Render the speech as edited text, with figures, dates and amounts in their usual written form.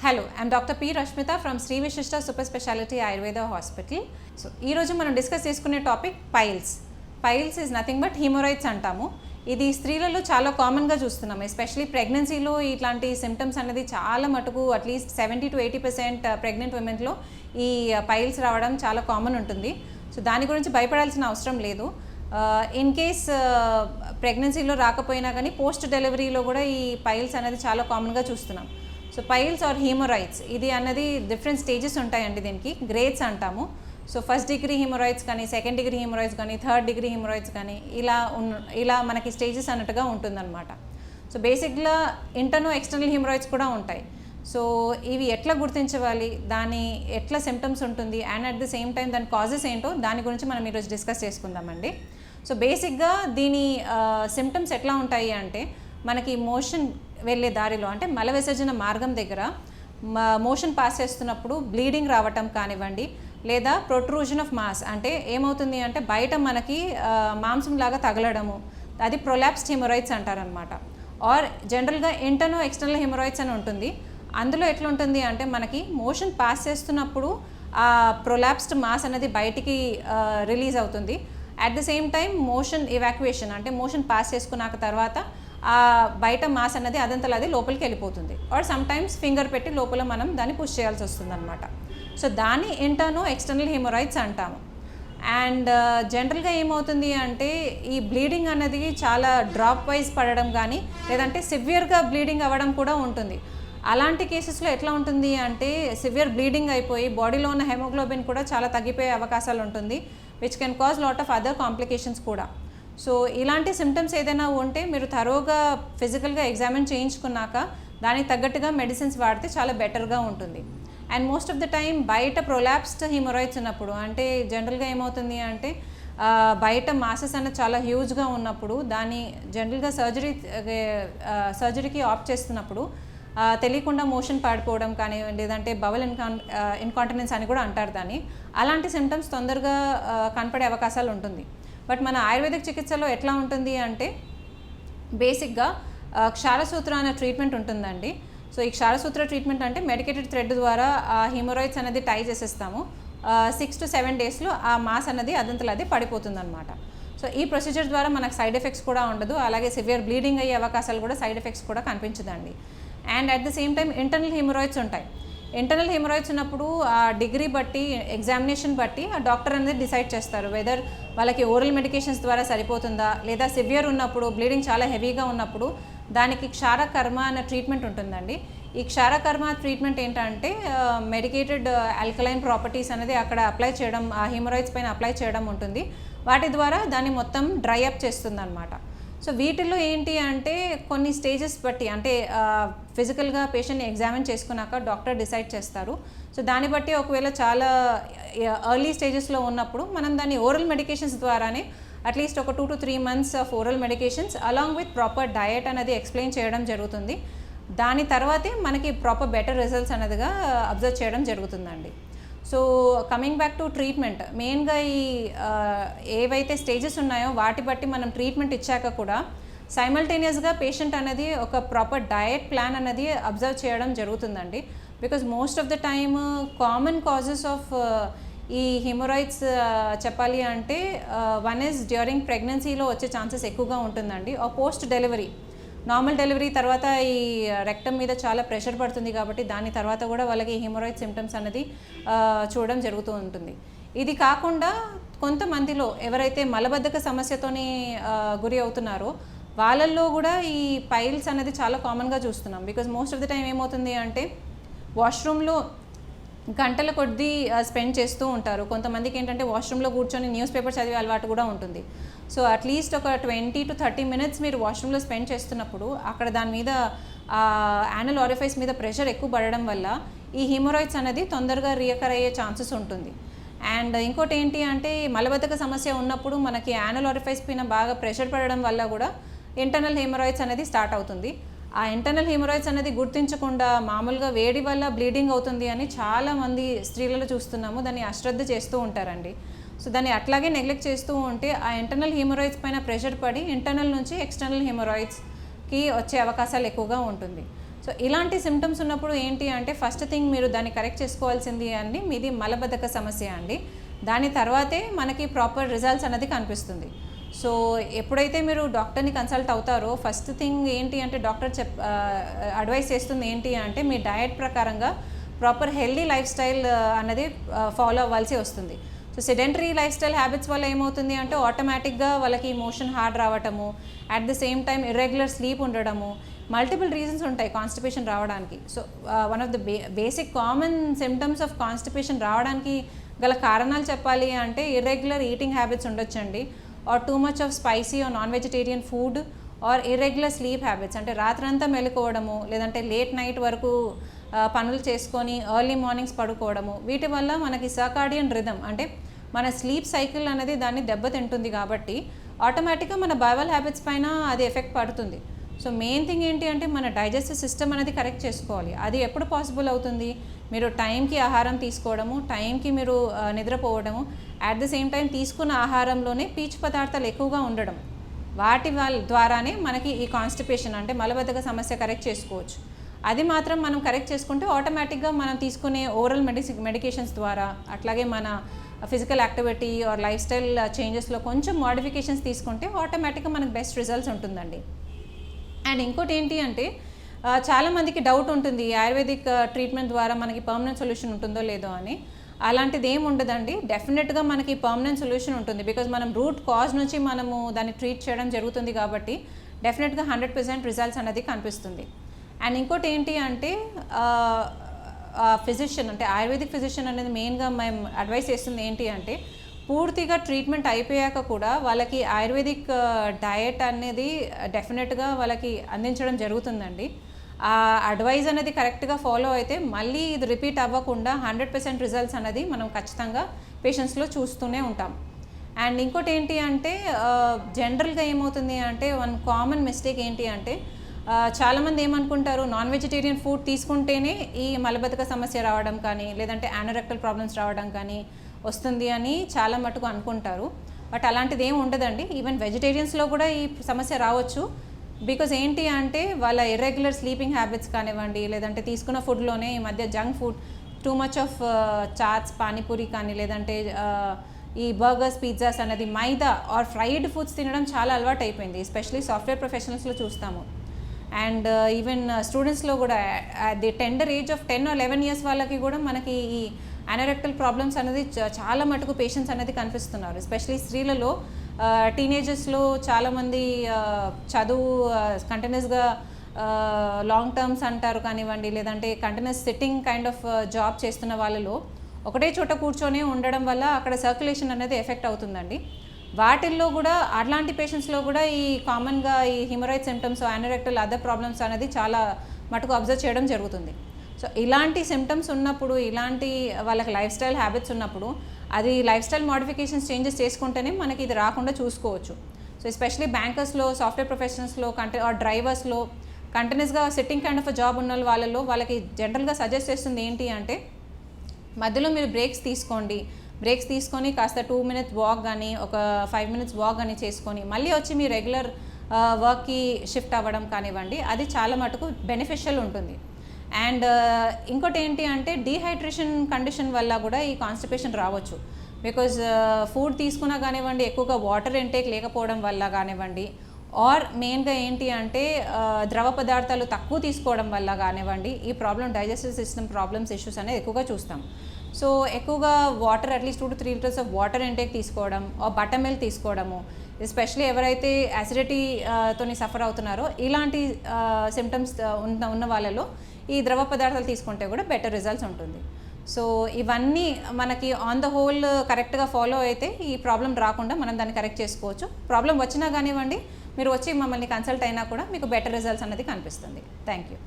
Hello, I am Dr. P. Rashmita from Sri Vishishta Super Speciality Ayurveda Hospital. So, ఈ రోజు మనం discuss చేసుకునే topic piles. Piles is nothing but hemorrhoids అంటాము. ఇది స్త్రీలలో చాలా కామన్గా చూస్తున్నాము. ఎస్పెషలీ ప్రెగ్నెన్సీలో ఇట్లాంటి సిమ్టమ్స్ అనేది చాలా మటుకు అట్లీస్ట్ 70-80% ప్రెగ్నెంట్ ఉమెన్లో ఈ పైల్స్ రావడం చాలా కామన్ ఉంటుంది. సో దాని గురించి భయపడాల్సిన అవసరం లేదు. ఇన్ కేస్ ప్రెగ్నెన్సీలో రాకపోయినా కానీ పోస్ట్ డెలివరీలో కూడా ఈ పైల్స్ అనేది చాలా కామన్గా చూస్తున్నాం. సో పైల్స్ ఆర్ హీమోరాయిడ్స్ ఇది అన్నది డిఫరెంట్ స్టేజెస్ ఉంటాయండి, దీనికి గ్రేడ్స్ అంటాము. సో ఫస్ట్ డిగ్రీ హీమోరాయిడ్స్ కానీ, సెకండ్ డిగ్రీ హీమోరాయిడ్స్ కానీ, థర్డ్ డిగ్రీ హీమోరాయిడ్స్ కానీ ఇలా మనకి స్టేజెస్ అన్నట్టుగా ఉంటుందన్నమాట. సో బేసిక్గా ఇంటర్నో ఎక్స్టర్నల్ హీమోరాయిడ్స్ కూడా ఉంటాయి. సో ఇవి ఎట్లా గుర్తించవాలి, దాని ఎట్లా సిమ్టమ్స్ ఉంటుంది and at the same time దాని కాజెస్ ఏంటో దాని గురించి మనం ఈరోజు డిస్కస్ చేసుకుందామండి. సో బేసిక్గా దీని సిమ్టమ్స్ ఎట్లా ఉంటాయి అంటే, మనకి మోషన్ వెళ్ళే దారిలో అంటే మల విసర్జన మార్గం దగ్గర మోషన్ పాస్ చేస్తున్నప్పుడు బ్లీడింగ్ రావటం కానివ్వండి, లేదా ప్రొట్రూజన్ ఆఫ్ మాస్ అంటే ఏమవుతుంది అంటే బయట మనకి మాంసంలాగా తగలడము, అది ప్రొలాప్స్డ్ హెమరాయిడ్స్ అంటారనమాట. ఆర్ జనరల్గా ఇంటర్నో ఎక్స్టర్నల్ హెమరాయిడ్స్ అని ఉంటుంది. అందులో ఎట్లా ఉంటుంది అంటే మనకి మోషన్ పాస్ చేస్తున్నప్పుడు ఆ ప్రొలాప్స్డ్ మాస్ అనేది బయటికి రిలీజ్ అవుతుంది. At the same time motion evacuation అంటే మోషన్ పాస్ చేసుకున్నాక తర్వాత ఆ బయట మాస్ అనేది అదంతలో అది లోపలికి వెళ్ళిపోతుంది. ఆర్ సమ్ టైమ్స్ ఫింగర్ పెట్టి లోపల మనం దాన్ని పుష్ చేయాల్సి వస్తుంది అనమాట. సో దాన్ని ఇంటర్నో ఎక్స్టర్నల్ హెమరాయిడ్స్ అంటాము. అండ్ జనరల్గా ఏమవుతుంది అంటే ఈ బ్లీడింగ్ అనేది చాలా డ్రాప్ వైజ్ పడడం కానీ, లేదంటే సివియర్గా బ్లీడింగ్ అవ్వడం కూడా ఉంటుంది. అలాంటి కేసెస్లో ఎట్లా ఉంటుంది అంటే సివియర్ బ్లీడింగ్ అయిపోయి బాడీలో ఉన్న హెమోగ్లోబిన్ కూడా చాలా తగ్గిపోయే అవకాశాలు ఉంటుంది, which can cause lot of other complications కూడా. సో ఇలాంటి సిమ్టమ్స్ ఏదైనా ఉంటే మీరు థరోగా ఫిజికల్గా ఎగ్జామిన్ చేయించుకున్నాక దానికి తగ్గట్టుగా మెడిసిన్స్ వాడితే చాలా బెటర్గా ఉంటుంది. And most of the time బయట ప్రొలాప్స్డ్ హీమోరాయిడ్స్ ఉన్నప్పుడు అంటే జనరల్గా ఏమవుతుంది అంటే బయట మాసెస్ అనేది చాలా హ్యూజ్గా ఉన్నప్పుడు దాన్ని జనరల్గా సర్జరీకి ఆప్ట్ చేస్తున్నప్పుడు తెలియకుండా మోషన్ పాడిపోవడం కానీ, లేదంటే బవల్ ఇన్కాంటినెన్స్ అని కూడా అంటారు దాన్ని. అలాంటి సిమ్టమ్స్ తొందరగా కనపడే అవకాశాలు ఉంటుంది. బట్ మన ఆయుర్వేదిక్ చికిత్సలో ఎట్లా ఉంటుంది అంటే బేసిక్గా క్షారసూత్ర అనే ట్రీట్మెంట్ ఉంటుందండి. సో ఈ క్షారసూత్ర ట్రీట్మెంట్ అంటే మెడికేటెడ్ థ్రెడ్ ద్వారా ఆ హీమోరాయిడ్స్ అనేది టై చేసేస్తాము. 6 to 7 డేస్లో ఆ మాస్ అనేది అదంతలో అది పడిపోతుంది అనమాట. సో ఈ ప్రొసీజర్ ద్వారా మనకు సైడ్ ఎఫెక్ట్స్ కూడా ఉండదు, అలాగే సివియర్ బ్లీడింగ్ అయ్యే అవకాశాలు కూడా సైడ్ ఎఫెక్ట్స్ కూడా కనిపించదండి. And at the same time internal hemorrhoids ఉంటాయి. ఇంటర్నల్ హెమరాయిడ్స్ ఉన్నప్పుడు ఆ డిగ్రీ బట్టి, ఎగ్జామినేషన్ బట్టి ఆ డాక్టర్ అనేది డిసైడ్ చేస్తారు వెదర్ వాళ్ళకి ఓరల్ మెడికేషన్స్ ద్వారా సరిపోతుందా, లేదా సివియర్ ఉన్నప్పుడు బ్లీడింగ్ చాలా హెవీగా ఉన్నప్పుడు దానికి క్షారకర్మ అనే ట్రీట్మెంట్ ఉంటుందండి. ఈ క్షారకర్మ ట్రీట్మెంట్ ఏంటంటే మెడికేటెడ్ ఆల్కలైన్ ప్రాపర్టీస్ అనేది అక్కడ అప్లై చేయడం, ఆ హెమరాయిడ్స్ పైన అప్లై చేయడం ఉంటుంది. వాటి ద్వారా దాన్ని మొత్తం డ్రై అప్ చేస్తుంది అనమాట. సో వీటిల్లో ఏంటి అంటే కొన్ని స్టేజెస్ బట్టి అంటే ఫిజికల్గా పేషెంట్ని ఎగ్జామిన్ చేసుకున్నాక డాక్టర్ డిసైడ్ చేస్తారు. సో దాన్ని బట్టి ఒకవేళ చాలా ఎర్లీ స్టేజెస్లో ఉన్నప్పుడు మనం దాన్ని ఓరల్ మెడికేషన్స్ ద్వారానే అట్లీస్ట్ ఒక 2 to 3 months of oral medications along with proper diet అనేది ఎక్స్ప్లెయిన్ చేయడం జరుగుతుంది. దాని తర్వాతే మనకి ప్రాపర్ బెటర్ రిజల్ట్స్ అనేదిగా అబ్జర్వ్ చేయడం జరుగుతుందండి. So coming back to treatment, మెయిన్గా ఈ ఏవైతే స్టేజెస్ ఉన్నాయో వాటి బట్టి మనం ట్రీట్మెంట్ ఇచ్చాక కూడా సైమల్టేనియస్గా పేషెంట్ అనేది ఒక ప్రాపర్ డయట్ ప్లాన్ అనేది అబ్జర్వ్ చేయడం జరుగుతుందండి. Because most of the time common causes of ఈ హెమరాయిడ్స్ చెప్పాలి అంటే వన్ ఈజ్ డ్యూరింగ్ ప్రెగ్నెన్సీలో వచ్చే ఛాన్సెస్ ఎక్కువగా ఉంటుందండి. పోస్ట్ డెలివరీ, నార్మల్ డెలివరీ తర్వాత ఈ రెక్టమ్ మీద చాలా ప్రెషర్ పడుతుంది కాబట్టి దాని తర్వాత కూడా వాళ్ళకి హెమరాయిడ్ సిమ్టమ్స్ అనేది చూడడం జరుగుతూ ఉంటుంది. ఇది కాకుండా కొంతమందిలో ఎవరైతే మలబద్ధక సమస్యతోని గురి అవుతున్నారో వాళ్ళల్లో కూడా ఈ పైల్స్ అనేది చాలా కామన్గా చూస్తున్నాం. Because most of the time ఏమవుతుంది అంటే వాష్రూమ్లో గంటల కొద్దీ స్పెండ్ చేస్తూ ఉంటారు. కొంతమందికి ఏంటంటే వాష్రూమ్లో కూర్చొని న్యూస్ పేపర్ చదివే అలవాటు కూడా ఉంటుంది. సో అట్లీస్ట్ ఒక 20 to 30 minutes మీరు వాష్రూమ్లో స్పెండ్ చేస్తున్నప్పుడు అక్కడ దాని మీద యానల్ ఆరిఫైస్ మీద ప్రెషర్ ఎక్కువ పడడం వల్ల ఈ హెమరాయిడ్స్ అనేది తొందరగా రియకర్ అయ్యే ఛాన్సెస్ ఉంటుంది. అండ్ ఇంకోటి ఏంటి అంటే మలబద్ధక సమస్య ఉన్నప్పుడు మనకి యానల్ ఆరిఫైస్ పైన బాగా ప్రెషర్ పడడం వల్ల కూడా ఇంటర్నల్ హెమరాయిడ్స్ అనేది స్టార్ట్ అవుతుంది. ఆ ఇంటర్నల్ హెమరాయిడ్స్ అనేది గుర్తించకుండా మామూలుగా వేడి వల్ల బ్లీడింగ్ అవుతుంది అని చాలామంది స్త్రీలలో చూస్తున్నాము. దాన్ని అశ్రద్ధ చేస్తూ ఉంటారండి. సో దాన్ని అట్లాగే నెగ్లెక్ట్ చేస్తూ ఉంటే ఆ ఇంటర్నల్ హెమరాయిడ్స్ పైన ప్రెషర్ పడి ఇంటర్నల్ నుంచి ఎక్స్టర్నల్ హెమరాయిడ్స్కి వచ్చే అవకాశాలు ఎక్కువగా ఉంటుంది. సో ఇలాంటి సిమ్టమ్స్ ఉన్నప్పుడు ఏంటి అంటే ఫస్ట్ థింగ్ మీరు దాన్ని కరెక్ట్ చేసుకోవాల్సింది అండి మీది మలబద్ధక సమస్య అండి. దాని తర్వాతే మనకి ప్రాపర్ రిజల్ట్స్ అనేది కనిపిస్తుంది. సో ఎప్పుడైతే మీరు డాక్టర్ని కన్సల్ట్ అవుతారో ఫస్ట్ థింగ్ ఏంటి అంటే డాక్టర్ అడ్వైస్ చేస్తుంది ఏంటి అంటే మీ డయట్ ప్రకారంగా ప్రాపర్ హెల్దీ లైఫ్ స్టైల్ అన్నది ఫాలో అవ్వాల్సి వస్తుంది. So sedentary lifestyle habits వల్ల ఏమవుతుంది అంటే ఆటోమేటిక్గా వాళ్ళకి మోషన్ హార్డ్ రావటము, at the same time irregular sleep ఉండడము, మల్టిపుల్ రీజన్స్ ఉంటాయి కాన్స్టిపేషన్ రావడానికి. So one of the basic common symptoms of constipation రావడానికి గల కారణాలు చెప్పాలి అంటే ఇర్రెగ్యులర్ ఈటింగ్ హ్యాబిట్స్ ఉండొచ్చండి, or too much of spicy or non vegetarian food, or irregular sleep habits అంటే రాత్రంతా మెలుకోవడము, లేదంటే లేట్ నైట్ వరకు పనులు చేసుకొని ఎర్లీ మార్నింగ్స్ పడుకోవడము. వీటి వల్ల మనకి సర్కాడియన్ రిథమ్ అంటే మన స్లీప్ సైకిల్ అనేది దాన్ని దెబ్బతింటుంది కాబట్టి ఆటోమేటిక్గా మన బైవల్ హ్యాబిట్స్ పైన అది ఎఫెక్ట్ పడుతుంది. సో మెయిన్ థింగ్ ఏంటి అంటే మన డైజెస్టివ్ సిస్టమ్ అనేది కరెక్ట్ చేసుకోవాలి. అది ఎప్పుడు పాసిబుల్ అవుతుంది? మీరు టైంకి ఆహారం తీసుకోవడము, టైంకి మీరు నిద్రపోవడము, అట్ ద సేమ్ టైం తీసుకున్న ఆహారంలోనే పీచు పదార్థాలు ఎక్కువగా ఉండడం, వాటి ద్వారానే మనకి ఈ కాన్స్టిపేషన్ అంటే మలబద్ధక సమస్య కరెక్ట్ చేసుకోవచ్చు. అది మాత్రం మనం కరెక్ట్ చేసుకుంటే ఆటోమేటిక్గా మనం తీసుకునే ఓరల్ మెడికేషన్స్ ద్వారా, అట్లాగే మన physical activity or life style చేంజెస్లో కొంచెం మోడిఫికేషన్స్ తీసుకుంటే ఆటోమేటిక్గా మనకు బెస్ట్ రిజల్ట్స్ ఉంటుందండి. అండ్ ఇంకోటి ఏంటి అంటే చాలామందికి డౌట్ ఉంటుంది ఆయుర్వేదిక్ ట్రీట్మెంట్ ద్వారా మనకి పర్మనెంట్ సొల్యూషన్ ఉంటుందో లేదో అని. అలాంటిది ఏమి ఉండదండి. డెఫినెట్గా మనకి పర్మనెంట్ సొల్యూషన్ ఉంటుంది. బికాజ్ మనం రూట్ కాజ్ నుంచి మనము దాన్ని ట్రీట్ చేయడం జరుగుతుంది కాబట్టి డెఫినెట్గా 100% రిజల్ట్స్ అనేది కనిపిస్తుంది. అండ్ ఇంకోటి ఏంటి అంటే ఫిజిషియన్ అంటే ఆయుర్వేదిక్ ఫిజిషియన్ అనేది మెయిన్గా మేము అడ్వైస్ చేస్తుంది ఏంటి అంటే పూర్తిగా ట్రీట్మెంట్ అయిపోయాక కూడా వాళ్ళకి ఆయుర్వేదిక్ డయట్ అనేది డెఫినెట్గా వాళ్ళకి అందించడం జరుగుతుందండి. ఆ అడ్వైజ్ అనేది కరెక్ట్గా ఫాలో అయితే మళ్ళీ ఇది రిపీట్ అవ్వకుండా 100% రిజల్ట్స్ అనేది మనం ఖచ్చితంగా పేషెంట్స్లో చూస్తూనే ఉంటాం. అండ్ ఇంకోటి ఏంటి అంటే జనరల్గా ఏమవుతుంది అంటే వన్ కామన్ మిస్టేక్ ఏంటి అంటే చాలామంది ఏమనుకుంటారు నాన్ వెజిటేరియన్ ఫుడ్ తీసుకుంటేనే ఈ మలబద్ధక సమస్య రావడం కానీ లేదంటే యానోరెక్టల్ ప్రాబ్లమ్స్ రావడం కానీ వస్తుంది అని చాలా మటుకు అనుకుంటారు. బట్ అలాంటిది ఏమి ఉండదండి. ఈవెన్ వెజిటేరియన్స్లో కూడా ఈ సమస్య రావచ్చు. బికాజ్ ఏంటి అంటే వాళ్ళ ఇర్రెగ్యులర్ స్లీపింగ్ హ్యాబిట్స్ కానివ్వండి, లేదంటే తీసుకున్న ఫుడ్లోనే ఈ మధ్య junk food too much of chats, panipuri కానీ లేదంటే ఈ బర్గర్స్, పిజ్జాస్ అనేది మైదా ఆర్ ఫ్రైడ్ ఫుడ్స్ తినడం చాలా అలవాటు అయిపోయింది. ఎస్పెషలీ సాఫ్ట్వేర్ ప్రొఫెషనల్స్లో చూస్తాము. అండ్ ఈవెన్ స్టూడెంట్స్లో కూడా the tender age of 10 or 11 years వాళ్ళకి కూడా మనకి ఈ యానోరెక్టల్ ప్రాబ్లమ్స్ అనేది చాలా మటుకు పేషెంట్స్ అనేది కనిపిస్తున్నారు. ఎస్పెషలీ స్త్రీలలో టీనేజర్స్లో చాలామంది చదువు కంటిన్యూస్గా లాంగ్ టర్మ్స్ అంటారు కానివ్వండి, లేదంటే continuous sitting kind of job చేస్తున్న వాళ్ళలో ఒకటే చోట కూర్చొని ఉండడం వల్ల అక్కడ సర్క్యులేషన్ అనేది ఎఫెక్ట్ అవుతుందండి. వాటిల్లో కూడా అలాంటి పేషెంట్స్లో కూడా ఈ కామన్గా ఈ హిమరాయిడ్ సిమ్టమ్స్, యానోరెక్టల్ అదర్ ప్రాబ్లమ్స్ అనేది చాలా మటుకు అబ్జర్వ్ చేయడం జరుగుతుంది. సో ఇలాంటి సిమ్టమ్స్ ఉన్నప్పుడు, ఇలాంటి వాళ్ళకి లైఫ్ స్టైల్ హ్యాబిట్స్ ఉన్నప్పుడు అది లైఫ్ స్టైల్ మోడిఫికేషన్స్ చేంజెస్ చేసుకుంటేనే మనకి ఇది రాకుండా చూసుకోవచ్చు. సో ఎస్పెషలీ బ్యాంకర్స్లో, సాఫ్ట్వేర్ ప్రొఫెషనల్స్లో ఆర్ డ్రైవర్స్లో కంటిన్యూస్గా సిట్టింగ్ కైండ్ ఆఫ్ జాబ్ ఉన్న వాళ్ళకి జనరల్గా సజెస్ట్ చేస్తుంది ఏంటి అంటే మధ్యలో మీరు బ్రేక్స్ తీసుకోండి. బ్రేక్స్ తీసుకొని కాస్త 2 minutes వాక్ కానీ ఒక 5 minutes వాక్ కానీ చేసుకొని మళ్ళీ వచ్చి మీ రెగ్యులర్ వర్క్కి షిఫ్ట్ అవ్వడం కానివ్వండి, అది చాలా మటుకు బెనిఫిషియల్ ఉంటుంది. అండ్ ఇంకోటి ఏంటి అంటే డీహైడ్రేషన్ కండిషన్ వల్ల కూడా ఈ కాన్స్టిపేషన్ రావచ్చు. బికాజ్ ఫుడ్ తీసుకున్నా కానివ్వండి, ఎక్కువగా వాటర్ ఇంటేక్ లేకపోవడం వల్ల కానివ్వండి, ఆర్ మెయిన్గా ఏంటి అంటే ద్రవ పదార్థాలు తక్కువ తీసుకోవడం వల్ల కానివ్వండి, ఈ problem digestive system problems, issues అనేది ఎక్కువగా చూస్తాం. సో ఎక్కువగా water at least 2 to 3 liters of water intake తీసుకోవడం, బటర్ మిల్క్ తీసుకోవడము, ఎస్పెషలీ ఎవరైతే యాసిడిటీ తోని సఫర్ అవుతున్నారో ఇలాంటి సిమ్టమ్స్ ఉన్న వాళ్ళలో ఈ ద్రవ పదార్థాలు తీసుకుంటే కూడా బెటర్ రిజల్ట్స్ ఉంటుంది. సో ఇవన్నీ మనకి ఆన్ ద హోల్ కరెక్ట్గా ఫాలో అయితే ఈ ప్రాబ్లం రాకుండా మనం దాన్ని కరెక్ట్ చేసుకోవచ్చు. ప్రాబ్లం వచ్చినా కానివ్వండి, మీరు వచ్చి మమ్మల్ని కన్సల్ట్ అయినా కూడా మీకు బెటర్ రిజల్ట్స్ అనేది కనిపిస్తుంది. Thank you.